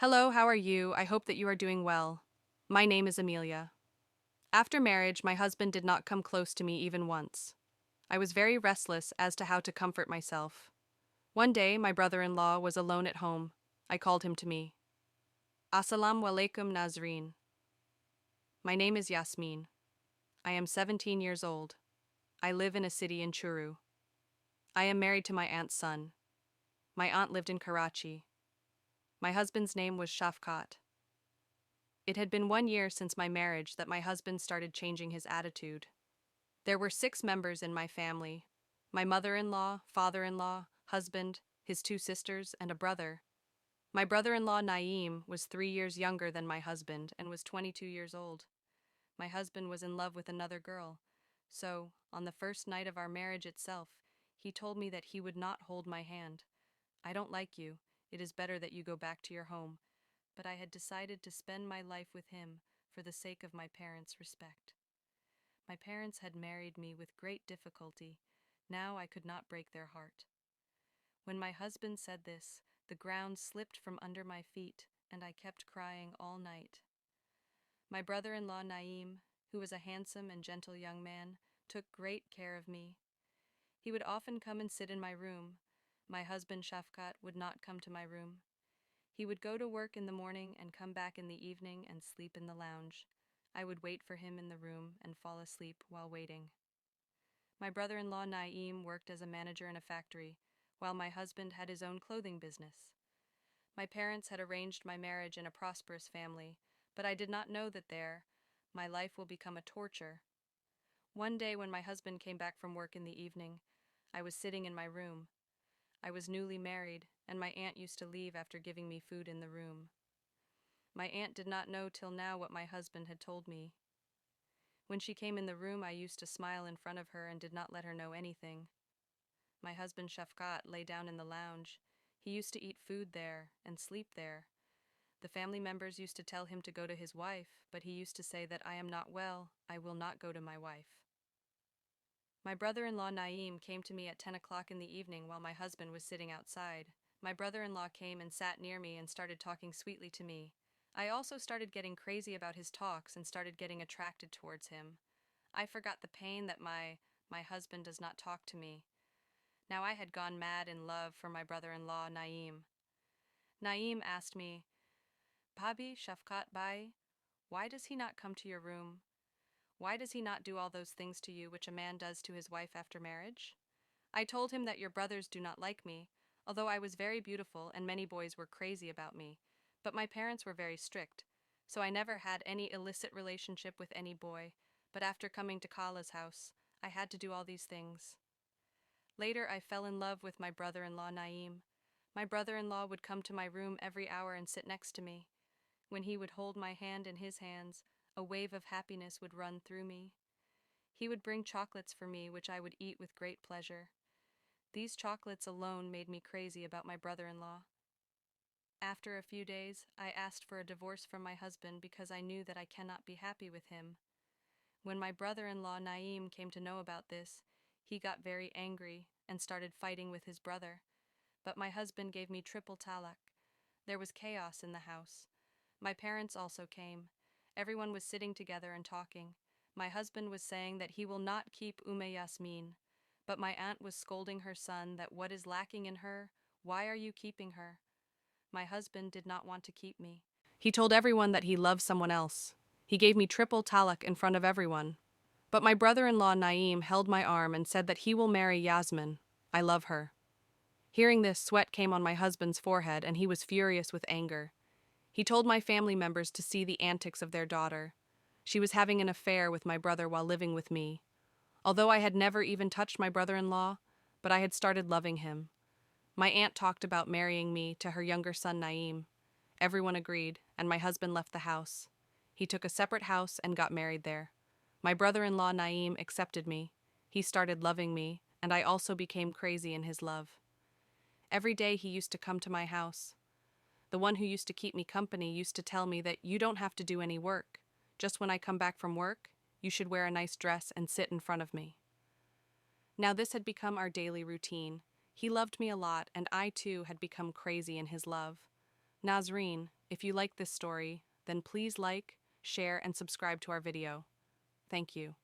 Hello, how are you? I hope that you are doing well. My name is Amelia. After marriage, my husband did not come close to me even once. I was very restless as to how to comfort myself. One day, my brother-in-law was alone at home. I called him to me. Assalamu alaikum Nazreen. My name is Yasmin. I am 17 years old. I live in a city in Churu. I am married to my aunt's son. My aunt lived in Karachi. My husband's name was Shafkat. It had been 1 year since my marriage that my husband started changing his attitude. There were 6 members in my family: my mother-in-law, father-in-law, husband, his 2 sisters, and a brother. My brother-in-law Naeem was 3 years younger than my husband and was 22 years old. My husband was in love with another girl, so, on the first night of our marriage itself, he told me that he would not hold my hand. I don't like you. It is better that you go back to your home. But I had decided to spend my life with him for the sake of my parents' respect. My parents had married me with great difficulty. Now I could not break their heart. When my husband said this, the ground slipped from under my feet, and I kept crying all night. My brother-in-law Naeem, who was a handsome and gentle young man, took great care of me. He would often come and sit in my room. My husband Shafkat would not come to my room. He would go to work in the morning and come back in the evening and sleep in the lounge. I would wait for him in the room and fall asleep while waiting. My brother-in-law Naeem worked as a manager in a factory, while my husband had his own clothing business. My parents had arranged my marriage in a prosperous family, but I did not know that my life will become a torture. One day when my husband came back from work in the evening, I was sitting in my room. I was newly married, and my aunt used to leave after giving me food in the room. My aunt did not know till now what my husband had told me. When she came in the room, I used to smile in front of her and did not let her know anything. My husband Shafkat lay down in the lounge. He used to eat food there and sleep there. The family members used to tell him to go to his wife, but he used to say that I am not well, I will not go to my wife. My brother-in-law Naeem came to me at 10 o'clock in the evening while my husband was sitting outside. My brother-in-law came and sat near me and started talking sweetly to me. I also started getting crazy about his talks and started getting attracted towards him. I forgot the pain that my husband does not talk to me. Now I had gone mad in love for my brother-in-law Naeem. Naeem asked me, Bhabi, Shafkat Bhai, why does he not come to your room? Why does he not do all those things to you which a man does to his wife after marriage? I told him that your brothers do not like me, although I was very beautiful and many boys were crazy about me. But my parents were very strict, so I never had any illicit relationship with any boy, but after coming to Kala's house, I had to do all these things. Later I fell in love with my brother-in-law Naeem. My brother-in-law would come to my room every hour and sit next to me. When he would hold my hand in his hands, a wave of happiness would run through me. He would bring chocolates for me, which I would eat with great pleasure. These chocolates alone made me crazy about my brother-in-law. After a few days, I asked for a divorce from my husband because I knew that I cannot be happy with him. When my brother-in-law Naeem came to know about this, he got very angry and started fighting with his brother. But my husband gave me triple talaq. There was chaos in the house. My parents also came. Everyone was sitting together and talking. My husband was saying that he will not keep Yasmin. But my aunt was scolding her son that what is lacking in her, why are you keeping her? My husband did not want to keep me. He told everyone that he loved someone else. He gave me triple talaq in front of everyone. But my brother-in-law Naeem held my arm and said that he will marry Yasmin. I love her. Hearing this, sweat came on my husband's forehead and he was furious with anger. He told my family members to see the antics of their daughter. She was having an affair with my brother while living with me. Although I had never even touched my brother-in-law, but I had started loving him. My aunt talked about marrying me to her younger son Naeem. Everyone agreed, and my husband left the house. He took a separate house and got married there. My brother-in-law Naeem accepted me. He started loving me, and I also became crazy in his love. Every day he used to come to my house. The one who used to keep me company used to tell me that you don't have to do any work. Just when I come back from work, you should wear a nice dress and sit in front of me. Now this had become our daily routine. He loved me a lot, and I too had become crazy in his love. Nazreen, If you like this story, then please like, share, and subscribe to our video. Thank you.